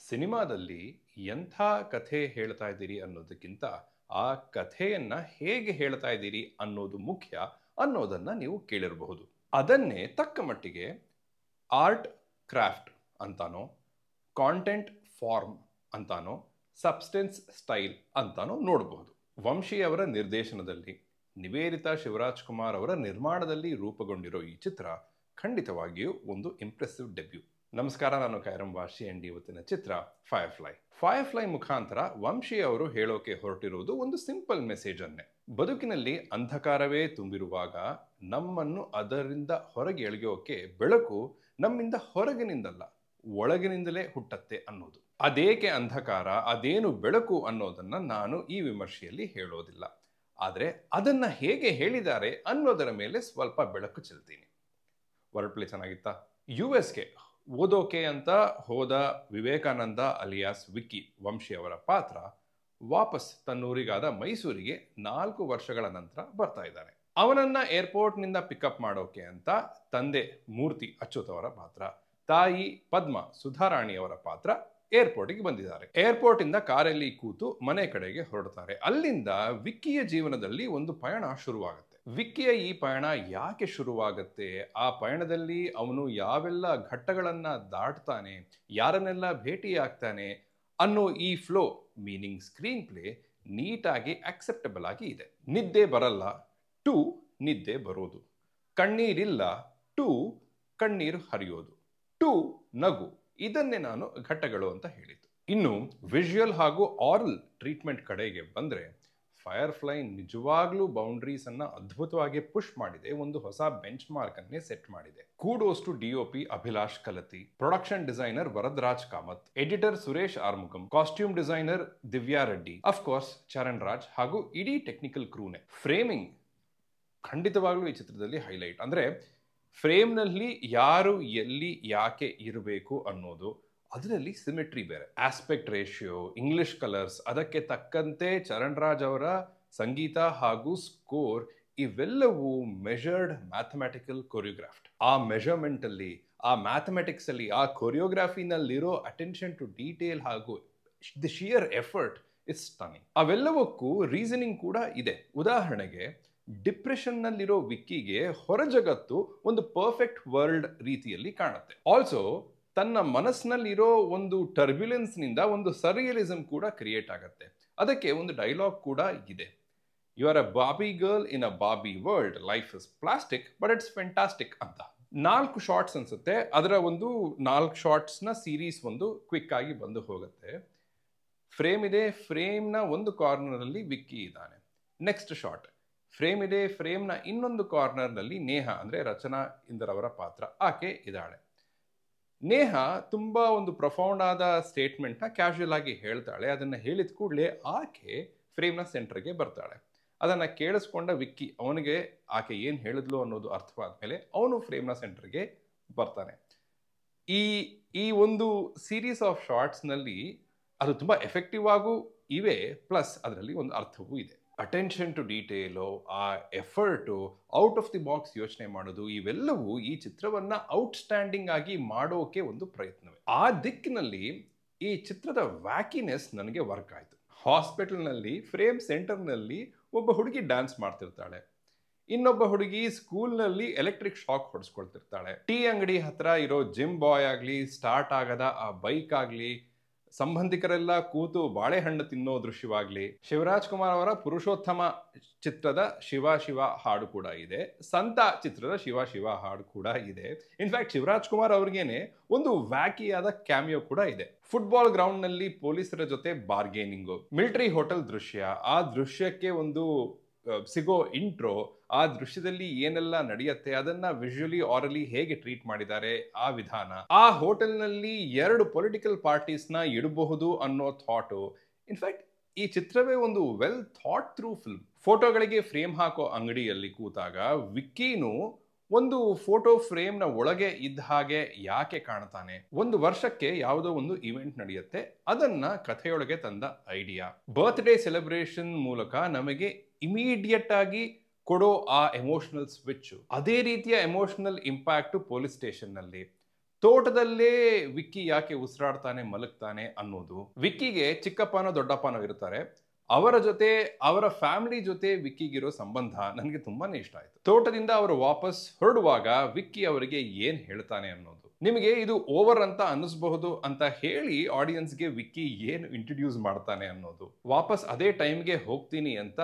ಸಿನಿಮಾದಲ್ಲಿ ಎಂಥ ಕಥೆ ಹೇಳ್ತಾ ಇದ್ದೀರಿ ಅನ್ನೋದಕ್ಕಿಂತ ಆ ಕಥೆಯನ್ನ ಹೇಗೆ ಹೇಳ್ತಾ ಇದ್ದೀರಿ ಅನ್ನೋದು ಮುಖ್ಯ ಅನ್ನೋದನ್ನ ನೀವು ಕೇಳಿರಬಹುದು. ಅದನ್ನೇ ತಕ್ಕ ಮಟ್ಟಿಗೆ ಆರ್ಟ್ ಕ್ರಾಫ್ಟ್ ಅಂತಾನೋ, ಕಾಂಟೆಂಟ್ ಫಾರ್ಮ್ ಅಂತಾನೋ, ಸಬ್ಸ್ಟೆನ್ಸ್ ಸ್ಟೈಲ್ ಅಂತಾನೋ ನೋಡಬಹುದು. ವಂಶಿ ಅವರ ನಿರ್ದೇಶನದಲ್ಲಿ ನಿವೇದಿತಾ ಶಿವರಾಜ್ ಕುಮಾರ್ ಅವರ ನಿರ್ಮಾಣದಲ್ಲಿ ರೂಪುಗೊಂಡಿರೋ ಈ ಚಿತ್ರ ಖಂಡಿತವಾಗಿಯೂ ಒಂದು ಇಂಪ್ರೆಸಿವ್ ಡೆಬ್ಯೂ. ನಮಸ್ಕಾರ, ನಾನು ಕೈರಂ ವಾಶಿ ಅಂಡ್ ಇವತ್ತಿನ ಚಿತ್ರ ಫೈರ್ಫ್ಲೈ. ಫೈರ್ಫ್ಲೈ ಮುಖಾಂತರ ವಂಶಿ ಅವರು ಹೇಳೋಕೆ ಹೊರಟಿರುವುದು ಒಂದು ಸಿಂಪಲ್ ಮೆಸೇಜ್ ಅನ್ನೇ. ಬದುಕಿನಲ್ಲಿ ಅಂಧಕಾರವೇ ತುಂಬಿರುವಾಗ ನಮ್ಮನ್ನು ಅದರಿಂದ ಹೊರಗೆ ಎಳೆಯೋಕೆ ಬೆಳಕು ನಮ್ಮಿಂದ ಹೊರಗಿನಿಂದಲ್ಲ, ಒಳಗಿನಿಂದಲೇ ಹುಟ್ಟತ್ತೆ ಅನ್ನೋದು. ಅದೇಕೆ ಅಂಧಕಾರ, ಅದೇನು ಬೆಳಕು ಅನ್ನೋದನ್ನ ನಾನು ಈ ವಿಮರ್ಶೆಯಲ್ಲಿ ಹೇಳೋದಿಲ್ಲ. ಆದರೆ ಅದನ್ನ ಹೇಗೆ ಹೇಳಿದ್ದಾರೆ ಅನ್ನೋದರ ಮೇಲೆ ಸ್ವಲ್ಪ ಬೆಳಕು ಚೆಲ್ತೀನಿ. Word play ಚೆನ್ನಾಗಿತ್ತಾ? ಯುಎಸ್ಗೆ ಓದೋಕೆ ಅಂತ ಹೋದ ವಿವೇಕಾನಂದ ಅಲಿಯಾಸ್ ವಿಕ್ಕಿ ವಂಶಿ ಅವರ ಪಾತ್ರ ವಾಪಸ್ ತನ್ನೂರಿಗಾದ ಮೈಸೂರಿಗೆ 4 ವರ್ಷಗಳ ನಂತರ ಬರ್ತಾ ಇದ್ದಾನೆ. ಅವನನ್ನ ಏರ್ಪೋರ್ಟ್ ನಿಂದ ಪಿಕಪ್ ಮಾಡೋಕೆ ಅಂತ ತಂದೆ ಮೂರ್ತಿ ಅಚ್ಯುತ್ ಅವರ ಪಾತ್ರ, ತಾಯಿ ಪದ್ಮ ಸುಧಾರಾಣಿ ಅವರ ಪಾತ್ರ ಏರ್ಪೋರ್ಟ್ಗೆ ಬಂದಿದ್ದಾರೆ. ಏರ್ಪೋರ್ಟ್ ಇಂದ ಕಾರಲ್ಲಿ ಕೂತು ಮನೆ ಕಡೆಗೆ ಹೊರಡ್ತಾರೆ. ಅಲ್ಲಿಂದ ವಿಕ್ಕಿಯ ಜೀವನದಲ್ಲಿ ಒಂದು ಪಯಣ ಶುರುವಾಗುತ್ತೆ. ವಿಕ್ಕಿಯ ಈ ಪಯಣ ಯಾಕೆ ಶುರುವಾಗುತ್ತೆ, ಆ ಪಯಣದಲ್ಲಿ ಅವನು ಯಾವೆಲ್ಲ ಘಟ್ಟಗಳನ್ನ ದಾಟ್ತಾನೆ, ಯಾರನ್ನೆಲ್ಲ ಭೇಟಿಯಾಗ್ತಾನೆ ಅನ್ನೋ ಈ ಫ್ಲೋ, ಮೀನಿಂಗ್ ಸ್ಕ್ರೀನ್ ಪ್ಲೇ ನೀಟಾಗಿ ಅಕ್ಸೆಪ್ಟಬಲ್ ಆಗಿ ಇದೆ. ನಿದ್ದೆ ಬರಲ್ಲ ಟು ನಿದ್ದೆ ಬರೋದು, ಕಣ್ಣೀರಿಲ್ಲ ಟು ಕಣ್ಣೀರು ಹರಿಯೋದು, ಟು ನಗು, ಇದನ್ನೇ ನಾನು ಘಟ್ಟಗಳು ಅಂತ ಹೇಳಿದ್ದು. ಇನ್ನು ವಿಜುವಲ್ ಹಾಗೂ ಆರಲ್ ಟ್ರೀಟ್ಮೆಂಟ್ ಕಡೆಗೆ ಬಂದ್ರೆ ಫೈರ್ಫ್ಲೈ ನಿಜವಾಗ್ಲೂ ಬೌಂಡ್ರೀಸ್ ಅನ್ನ ಅದ್ಭುತವಾಗಿ ಪುಷ್ ಮಾಡಿದೆ, ಒಂದು ಹೊಸ ಬೆಂಚ್ ಮಾರ್ಕ್ ಅನ್ನೇ ಸೆಟ್ ಮಾಡಿದೆ. Kudos to DOP Abhilash Kalathi, production designer Varadaraj Kamath, editor Suresh Armugam, costume designer Divya Reddy, of course Charan Raj ಹಾಗೂ ಇಡೀ ಟೆಕ್ನಿಕಲ್ ಕ್ರೂನೆ. ಫ್ರೇಮಿಂಗ್ ಖಂಡಿತವಾಗ್ಲೂ ಈ ಚಿತ್ರದಲ್ಲಿ ಹೈಲೈಟ್. ಅಂದ್ರೆ ಫ್ರೇಮ್ನಲ್ಲಿ ಯಾರು ಎಲ್ಲಿ ಯಾಕೆ ಇರಬೇಕು ಅನ್ನೋದು, ಅದರಲ್ಲಿ ಸಿಮೆಟ್ರಿ ಬೇರೆ, ಆಸ್ಪೆಕ್ಟ್ ರೇಷಿಯೋ, ಇಂಗ್ಲಿಷ್ ಕಲರ್ಸ್, ಅದಕ್ಕೆ ತಕ್ಕಂತೆ ಚರಣ್ ರಾಜ್ ಅವರ ಸಂಗೀತ ಹಾಗೂ ಸ್ಕೋರ್, ಇವೆಲ್ಲವೂ ಮೆಜರ್ಡ್ ಮ್ಯಾಥಮೆಟಿಕಲ್ ಕೊರಿಯೋಗ್ರಾಫ್ಟ್. ಆ ಮೆಜರ್ಮೆಂಟ್ ಅಲ್ಲಿ, ಆ ಮ್ಯಾಥಮೆಟಿಕ್ಸ್ ಅಲ್ಲಿ, ಆ ಕೊರಿಯೋಗ್ರಾಫಿನಲ್ಲಿರೋ ಅಟೆನ್ಷನ್ ಟು ಡೀಟೇಲ್ ಹಾಗೂ the sheer effort is stunning. ಅವೆಲ್ಲವಕ್ಕೂ ರೀಸನಿಂಗ್ ಕೂಡ ಇದೆ. ಉದಾಹರಣೆಗೆ ಡಿಪ್ರೆಷನ್ ನಲ್ಲಿರೋ ವಿಕ್ಕಿಗೆ ಹೊರ ಜಗತ್ತು ಒಂದು ಪರ್ಫೆಕ್ಟ್ ವರ್ಲ್ಡ್ ರೀತಿಯಲ್ಲಿ ಕಾಣುತ್ತೆ. ಆಲ್ಸೋ ತನ್ನ ಮನಸ್ಸಿನಲ್ಲಿರೋ ಒಂದು ಟರ್ಬ್ಯುಲೆನ್ಸ್ ನಿಂದ ಒಂದು ಸರ್ರಿಯಲಿಸಮ್ ಕೂಡ ಕ್ರಿಯೇಟ್ ಆಗುತ್ತೆ. ಅದಕ್ಕೆ ಒಂದು ಡೈಲಾಗ್ ಕೂಡ ಇದೆ, you are a Bobby girl in a Bobby world, life is plastic but it's fantastic ಅಂತ. 4 ಶಾರ್ಟ್ಸ್ ಅನ್ಸುತ್ತೆ, ಅದರ ಒಂದು 4 ಶಾರ್ಟ್ಸ್ನ ಸೀರೀಸ್ ಒಂದು ಕ್ವಿಕ್ ಆಗಿ ಬಂದು ಹೋಗುತ್ತೆ. ಫ್ರೇಮ್ ಇದೆ, ಫ್ರೇಮ್ನ ಒಂದು ಕಾರ್ನರಲ್ಲಿ ವಿಕ್ಕಿ ಇದ್ದಾನೆ. ನೆಕ್ಸ್ಟ್ ಶಾರ್ಟ್ ಫ್ರೇಮ್ ಇದೆ, ಫ್ರೇಮ್ನ ಇನ್ನೊಂದು ಕಾರ್ನರ್ನಲ್ಲಿ ನೇಹ ಅಂದ್ರೆ ರಚನಾ ಇಂದರ್ ಅವರ ಪಾತ್ರ, ಆಕೆ ಇದ್ದಾಳೆ. ನೇಹ ತುಂಬಾ ಒಂದು ಪ್ರೊಫೌಂಡ್ ಆದ ಸ್ಟೇಟ್ಮೆಂಟ್ ನ ಕ್ಯಾಶುಯಲ್ ಆಗಿ ಹೇಳ್ತಾಳೆ. ಅದನ್ನ ಹೇಳಿದ ಕೂಡಲೇ ಆಕೆ ಫ್ರೇಮ್ನ ಸೆಂಟರ್ಗೆ ಬರ್ತಾಳೆ. ಅದನ್ನ ಕೇಳಿಸ್ಕೊಂಡ ವಿಕ್ಕಿ, ಅವನಿಗೆ ಆಕೆ ಏನ್ ಹೇಳಿದ್ಲು ಅನ್ನೋದು ಅರ್ಥವಾದ್ಮೇಲೆ ಅವನು ಫ್ರೇಮ್ನ ಸೆಂಟರ್ಗೆ ಬರ್ತಾನೆ. ಈ ಒಂದು ಸೀರೀಸ್ ಆಫ್ ಶಾರ್ಟ್ಸ್ ನಲ್ಲಿ ಅದು ತುಂಬಾ ಎಫೆಕ್ಟಿವ್ ಆಗೂ ಇವೆ, ಪ್ಲಸ್ ಅದರಲ್ಲಿ ಒಂದು ಅರ್ಥವೂ ಇದೆ. ಅಟೆನ್ಷನ್ ಟು ಡೀಟೇಲು, ಆ effort, out of the box ಯೋಚನೆ ಮಾಡೋದು, ಇವೆಲ್ಲವೂ ಈ ಚಿತ್ರವನ್ನ ಔಟ್ಸ್ಟ್ಯಾಂಡಿಂಗ್ ಆಗಿ ಮಾಡೋಕೆ ಒಂದು ಪ್ರಯತ್ನವೇ. ಆ ದಿಕ್ಕಿನಲ್ಲಿ ಈ ಚಿತ್ರದ ವ್ಯಾಕಿನೆಸ್ ನನಗೆ ವರ್ಕ್ ಆಯ್ತು. ಹಾಸ್ಪಿಟಲ್ನಲ್ಲಿ ಫ್ರೇಮ್ ಸೆಂಟರ್ನಲ್ಲಿ ಒಬ್ಬ ಹುಡುಗಿ ಡ್ಯಾನ್ಸ್ ಮಾಡ್ತಿರ್ತಾಳೆ, ಇನ್ನೊಬ್ಬ ಹುಡುಗಿ ಸ್ಕೂಲ್ನಲ್ಲಿ ಎಲೆಕ್ಟ್ರಿಕ್ ಶಾಕ್ ಹೊಡೆಸ್ಕೊಳ್ತಿರ್ತಾಳೆ, ಟೀ ಅಂಗಡಿ ಹತ್ರ ಇರೋ ಜಿಮ್ ಬಾಯ್ ಆಗ್ಲಿ, ಸ್ಟಾರ್ಟ್ ಆಗದ ಆ ಬೈಕ್ ಆಗ್ಲಿ, ಸಂಬಂಧಿಕರೆಲ್ಲ ಕೂತು ಬಾಳೆಹಣ್ಣು ತಿನ್ನೋ ದೃಶ್ಯವಾಗ್ಲಿ, ಶಿವರಾಜ್ ಕುಮಾರ್ ಅವರ ಪುರುಷೋತ್ತಮ ಚಿತ್ರದ ಶಿವ ಶಿವ ಹಾಡು ಕೂಡ ಇದೆ, ಸಂತ ಚಿತ್ರದ ಶಿವ ಶಿವ ಹಾಡು ಕೂಡ ಇದೆ. ಇನ್ಫ್ಯಾಕ್ಟ್ ಶಿವರಾಜ್ ಕುಮಾರ್ ಅವ್ರಿಗೇನೆ ಒಂದು ವ್ಯಾಕಿಯಾದ ಕ್ಯಾಮಿಯೋ ಕೂಡ ಇದೆ. ಫುಟ್ಬಾಲ್ ಗ್ರೌಂಡ್ ನಲ್ಲಿ ಪೊಲೀಸರ ಜೊತೆ ಬಾರ್ಗೇನಿಂಗು, ಮಿಲಿಟರಿ ಹೋಟೆಲ್ ದೃಶ್ಯ, ಆ ದೃಶ್ಯಕ್ಕೆ ಒಂದು ಸಿಗೋ ಇಂಟ್ರೋ, ಆ ದೃಶ್ಯದಲ್ಲಿ ಏನೆಲ್ಲ ನಡೆಯುತ್ತೆ ಅದನ್ನ ವಿಜುವಲಿ ಆರಲಿ ಹೇಗೆ ಟ್ರೀಟ್ ಮಾಡಿದ್ದಾರೆ ಆ ವಿಧಾನ, ಆ ಹೋಟೆಲ್ನಲ್ಲಿ 2 ಪೊಲಿಟಿಕಲ್ ಪಾರ್ಟೀಸ್ ನ ಇಡಬಹುದು ಅನ್ನೋ ಥಾಟು. ಇನ್ಫ್ಯಾಕ್ಟ್ ಈ ಚಿತ್ರವೇ ಒಂದು ವೆಲ್ ಥಾಟ್ ಥ್ರೂ ಫಿಲ್ಮ್. ಫೋಟೋಗಳಿಗೆ ಫ್ರೇಮ್ ಹಾಕೋ ಅಂಗಡಿಯಲ್ಲಿ ಕೂತಾಗ ವಿಕ್ಕಿನು ಒಂದು ಫೋಟೋ ಫ್ರೇಮ್ ನ ಒಳಗೆ ಇದ್ದ ಹಾಗೆ ಯಾಕೆ ಕಾಣ್ತಾನೆ. ಒಂದು ವರ್ಷಕ್ಕೆ ಯಾವುದೋ ಒಂದು ಇವೆಂಟ್ ನಡೆಯುತ್ತೆ, ಅದನ್ನ ಕಥೆಯೊಳಗೆ ತಂದ ಐಡಿಯಾ. ಬರ್ತ್ಡೇ ಸೆಲೆಬ್ರೇಷನ್ ಮೂಲಕ ನಮಗೆ ಇಮಿಡಿಯೇಟ್ ಆಗಿ ಕೊಡೋ ಆ ಎಮೋಷನಲ್ ಸ್ವಿಚ್, ಅದೇ ರೀತಿಯ ಎಮೋಷನಲ್ ಇಂಪ್ಯಾಕ್ಟ್ ಪೊಲೀಸ್ ಸ್ಟೇಷನ್ ನಲ್ಲಿ ತೋಟದಲ್ಲೇ ವಿಕ್ಕಿ ಯಾಕೆ ಉಸಿರಾಡ್ತಾನೆ ಮಲಗ್ತಾನೆ ಅನ್ನೋದು, ವಿಕ್ಕಿಗೆ ಚಿಕ್ಕಪ್ಪನೋ ದೊಡ್ಡಪ್ಪನೋ ಇರ್ತಾರೆ, ಅವರ ಜೊತೆ ಅವರ ಫ್ಯಾಮಿಲಿ ಜೊತೆ ವಿಕ್ಕಿಗಿರೋ ಸಂಬಂಧ ನನಗೆ ತುಂಬಾನೇ ಇಷ್ಟ ಆಯ್ತು. ತೋಟದಿಂದ ಅವರು ವಾಪಸ್ ಹೊರಡುವಾಗ ವಿಕ್ಕಿ ಅವರಿಗೆ ಏನ್ ಹೇಳ್ತಾನೆ ಅನ್ನೋದು, ನಿಮಗೆ ಇದು ಓವರ್ ಅಂತ ಅನ್ನಿಸಬಹುದು ಅಂತ ಹೇಳಿ ಆಡಿಯನ್ಸ್ಗೆ ವಿಕ್ಕಿ ಏನು ಇಂಟ್ರೊಡ್ಯೂಸ್ ಮಾಡ್ತಾನೆ ಅನ್ನೋದು, ವಾಪಸ್ ಅದೇ ಟೈಮ್ಗೆ ಹೋಗ್ತೀನಿ ಅಂತ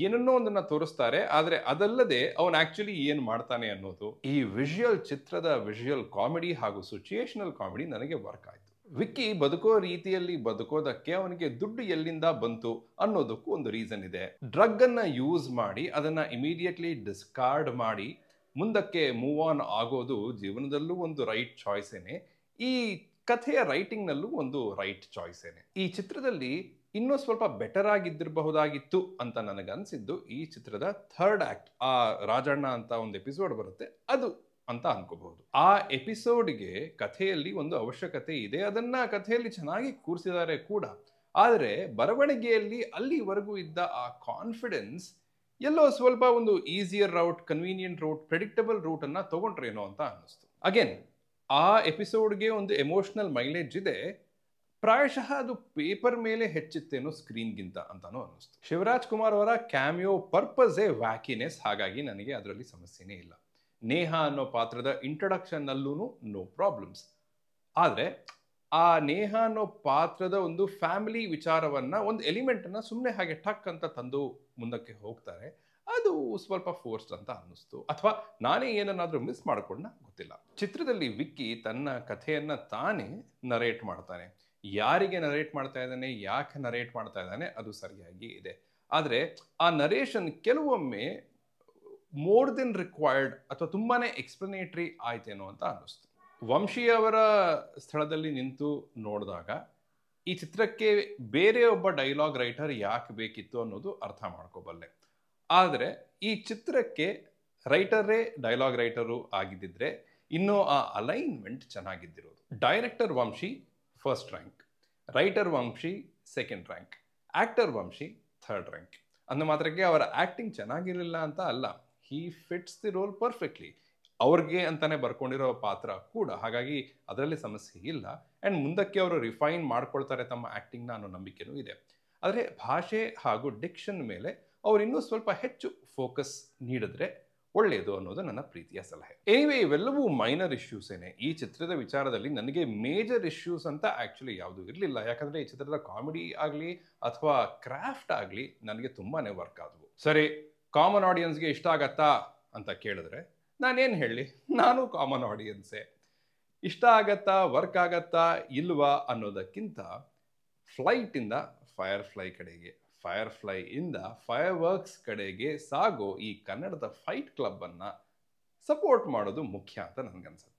ಏನನ್ನೋ ಒಂದನ್ನ ತೋರಿಸ್ತಾರೆ, ಆದ್ರೆ ಅದಲ್ಲದೆ ಅವನ್ ಆಕ್ಚುಲಿ ಏನ್ ಮಾಡ್ತಾನೆ ಅನ್ನೋದು. ಈ ವಿಜುವಲ್ ಚಿತ್ರದ ವಿಜುವಲ್ ಕಾಮಿಡಿ ಹಾಗೂ ಸಿಚುಯೇಷನಲ್ ಕಾಮಿಡಿ ನನಗೆ ವರ್ಕ್ ಆಯ್ತು. ವಿಕ್ಕಿ ಬದುಕೋ ರೀತಿಯಲ್ಲಿ ಬದುಕೋದಕ್ಕೆ ಅವನಿಗೆ ದುಡ್ಡು ಎಲ್ಲಿಂದ ಬಂತು ಅನ್ನೋದಕ್ಕೂ ಒಂದು ರೀಸನ್ ಇದೆ. ಡ್ರಗ್ ಅನ್ನ ಯೂಸ್ ಮಾಡಿ ಅದನ್ನ ಇಮಿಡಿಯೇಟ್ಲಿ ಡಿಸ್ಕಾರ್ಡ್ ಮಾಡಿ ಮುಂದಕ್ಕೆ ಮೂವ್ ಆನ್ ಆಗೋದು ಜೀವನದಲ್ಲೂ ಒಂದು ರೈಟ್ ಚಾಯ್ಸೇನೆ, ಈ ಕಥೆಯ ರೈಟಿಂಗ್ ನಲ್ಲೂ ಒಂದು ರೈಟ್ ಚಾಯ್ಸೇನೆ. ಈ ಚಿತ್ರದಲ್ಲಿ ಇನ್ನೂ ಸ್ವಲ್ಪ ಬೆಟರ್ ಆಗಿದ್ದಿರಬಹುದಾಗಿತ್ತು ಅಂತ ನನಗನ್ಸಿದ್ದು ಈ ಚಿತ್ರದ ಥರ್ಡ್ ಆಕ್ಟ್, ಆ ರಾಜಣ್ಣ ಅಂತ ಒಂದು ಎಪಿಸೋಡ್ ಬರುತ್ತೆ ಅದು ಅಂತ ಅನ್ಕೋಬಹುದು. ಆ ಎಪಿಸೋಡ್ಗೆ ಕಥೆಯಲ್ಲಿ ಒಂದು ಅವಶ್ಯಕತೆ ಇದೆ, ಅದನ್ನ ಕಥೆಯಲ್ಲಿ ಚೆನ್ನಾಗಿ ಕೂರಿಸಿದ್ದಾರೆ ಕೂಡ. ಆದರೆ ಬರವಣಿಗೆಯಲ್ಲಿ ಅಲ್ಲಿವರೆಗೂ ಇದ್ದ ಆ ಕಾನ್ಫಿಡೆನ್ಸ್ ಎಲ್ಲೋ ಸ್ವಲ್ಪ ಒಂದು easier route, convenient route, predictable route ಅನ್ನ ತಗೊಂಡ್ರೇನೋ ಅಂತ ಅನ್ನಿಸ್ತು. ಅಗೇನ್ ಆ ಎಪಿಸೋಡ್ಗೆ ಒಂದು ಎಮೋಷನಲ್ ಮೈಲೇಜ್ ಇದೆ, ಪ್ರಾಯಶಃ ಅದು ಪೇಪರ್ ಮೇಲೆ ಹೆಚ್ಚಿತ್ತೇನೋ ಸ್ಕ್ರೀನ್ಗಿಂತ ಅಂತಾನೂ ಅನ್ನಿಸ್ತು. ಶಿವರಾಜ್ ಕುಮಾರ್ ಅವರ ಕ್ಯಾಮಿಯೋ ಪರ್ಪಸೇ ವ್ಯಾಕಿನೆಸ್, ಹಾಗಾಗಿ ನನಗೆ ಅದರಲ್ಲಿ ಸಮಸ್ಯೆನೇ ಇಲ್ಲ. ನೇಹ ಅನ್ನೋ ಪಾತ್ರದ ಇಂಟ್ರಡಕ್ಷನ್ ನಲ್ಲೂ ನೋ ಪ್ರಾಬ್ಲಮ್ಸ್. ಆದರೆ ಆ ನೇಹ ಅನ್ನೋ ಪಾತ್ರದ ಒಂದು ಫ್ಯಾಮಿಲಿ ವಿಚಾರವನ್ನ, ಒಂದು ಎಲಿಮೆಂಟ್ ಅನ್ನ ಸುಮ್ಮನೆ ಹಾಗೆ ಟಕ್ ಅಂತ ತಂದು ಮುಂದಕ್ಕೆ ಹೋಗ್ತಾರೆ, ಅದು ಸ್ವಲ್ಪ ಫೋರ್ಸ್ಡ್ ಅಂತ ಅನ್ನಿಸ್ತು. ಅಥವಾ ನಾನೇ ಏನನ್ನಾದ್ರೂ ಮಿಸ್ ಮಾಡ್ಕೊಂಡ ಗೊತ್ತಿಲ್ಲ. ಚಿತ್ರದಲ್ಲಿ ವಿಕ್ಕಿ ತನ್ನ ಕಥೆಯನ್ನ ತಾನೇ ನರೇಟ್ ಮಾಡ್ತಾನೆ. ಯಾರಿಗೆ ನರೇಟ್ ಮಾಡ್ತಾ ಇದ್ದಾನೆ, ಯಾಕೆ ನರೇಟ್ ಮಾಡ್ತಾ ಇದ್ದಾನೆ ಅದು ಸರಿಯಾಗಿ ಇದೆ. ಆದರೆ ಆ ನರೇಷನ್ ಕೆಲವೊಮ್ಮೆ ಮೋರ್ ದೆನ್ ರಿಕ್ವೈರ್ಡ್ ಅಥವಾ ತುಂಬಾನೇ ಎಕ್ಸ್ಪ್ಲನೇಟರಿ ಆಯ್ತೇನೋ ಅಂತ ಅನ್ನಿಸ್ತು. ವಂಶಿ ಅವರ ಸ್ಥಳದಲ್ಲಿ ನಿಂತು ನೋಡಿದಾಗ ಈ ಚಿತ್ರಕ್ಕೆ ಬೇರೆ ಒಬ್ಬ ಡೈಲಾಗ್ ರೈಟರ್ ಯಾಕೆ ಬೇಕಿತ್ತು ಅನ್ನೋದು ಅರ್ಥ ಮಾಡ್ಕೋಬಲ್ಲೆ. ಆದರೆ ಈ ಚಿತ್ರಕ್ಕೆ ರೈಟರೇ ಡೈಲಾಗ್ ರೈಟರು ಆಗಿದ್ದಿದ್ರೆ ಇನ್ನೂ ಆ ಅಲೈನ್ಮೆಂಟ್ ಚೆನ್ನಾಗಿದ್ದಿರೋದು. Director Vamshi first rank, writer Vamshi second rank, actor Vamshi third rank. ಅಂದ ಮಾತ್ರಕ್ಕೆ ಅವರ ಆಕ್ಟಿಂಗ್ ಚೆನ್ನಾಗಿರಲಿಲ್ಲ ಅಂತ ಅಲ್ಲ, he fits the role perfectly. ಅವ್ರಿಗೆ ಅಂತಾನೆ ಬರ್ಕೊಂಡಿರೋ ಪಾತ್ರ ಕೂಡ, ಹಾಗಾಗಿ ಅದರಲ್ಲಿ ಸಮಸ್ಯೆ ಇಲ್ಲ. ಆ್ಯಂಡ್ ಮುಂದಕ್ಕೆ ಅವರು ರಿಫೈನ್ ಮಾಡ್ಕೊಳ್ತಾರೆ ತಮ್ಮ ಆ್ಯಕ್ಟಿಂಗ್ನ ಅನ್ನೋ ನಂಬಿಕೆನೂ ಇದೆ. ಆದರೆ ಭಾಷೆ ಹಾಗೂ ಡಿಕ್ಷನ್ ಮೇಲೆ ಅವ್ರು ಇನ್ನೂ ಸ್ವಲ್ಪ ಹೆಚ್ಚು ಫೋಕಸ್ ನೀಡಿದ್ರೆ ಒಳ್ಳೆಯದು ಅನ್ನೋದು ನನ್ನ ಪ್ರೀತಿಯ ಸಲಹೆ. ಎನಿವೇ, ಇವೆಲ್ಲವೂ ಮೈನರ್ ಇಶ್ಯೂಸೇನೆ. ಈ ಚಿತ್ರದ ವಿಚಾರದಲ್ಲಿ ನನಗೆ ಮೇಜರ್ ಇಶ್ಯೂಸ್ ಅಂತ ಆ್ಯಕ್ಚುಲಿ ಯಾವುದೂ ಇರಲಿಲ್ಲ. ಯಾಕಂದರೆ ಈ ಚಿತ್ರದ ಕಾಮಿಡಿ ಆಗಲಿ ಅಥವಾ ಕ್ರಾಫ್ಟ್ ಆಗಲಿ ನನಗೆ ತುಂಬಾ ವರ್ಕ್ ಆದವು. ಸರಿ, ಕಾಮನ್ ಆಡಿಯನ್ಸ್ಗೆ ಇಷ್ಟ ಆಗತ್ತಾ ಅಂತ ಕೇಳಿದ್ರೆ ನಾನೇನು ಹೇಳಲಿ, ನಾನು ಕಾಮನ್ ಆಡಿಯನ್ಸೇ. ಇಷ್ಟ ಆಗತ್ತಾ, ವರ್ಕ್ ಆಗತ್ತಾ ಇಲ್ವಾ ಅನ್ನೋದಕ್ಕಿಂತ ಫ್ಲೈಟಿಂದ ಫೈರ್ಫ್ಲೈ ಕಡೆಗೆ, ಫೈರ್ಫ್ಲೈಯಿಂದ ಫೈರ್ವರ್ಕ್ಸ್ ಕಡೆಗೆ ಸಾಗೋ ಈ ಕನ್ನಡದ ಫೈಟ್ ಕ್ಲಬ್ ಅನ್ನ ಸಪೋರ್ಟ್ ಮಾಡೋದು ಮುಖ್ಯ ಅಂತ ನನಗನ್ಸುತ್ತೆ.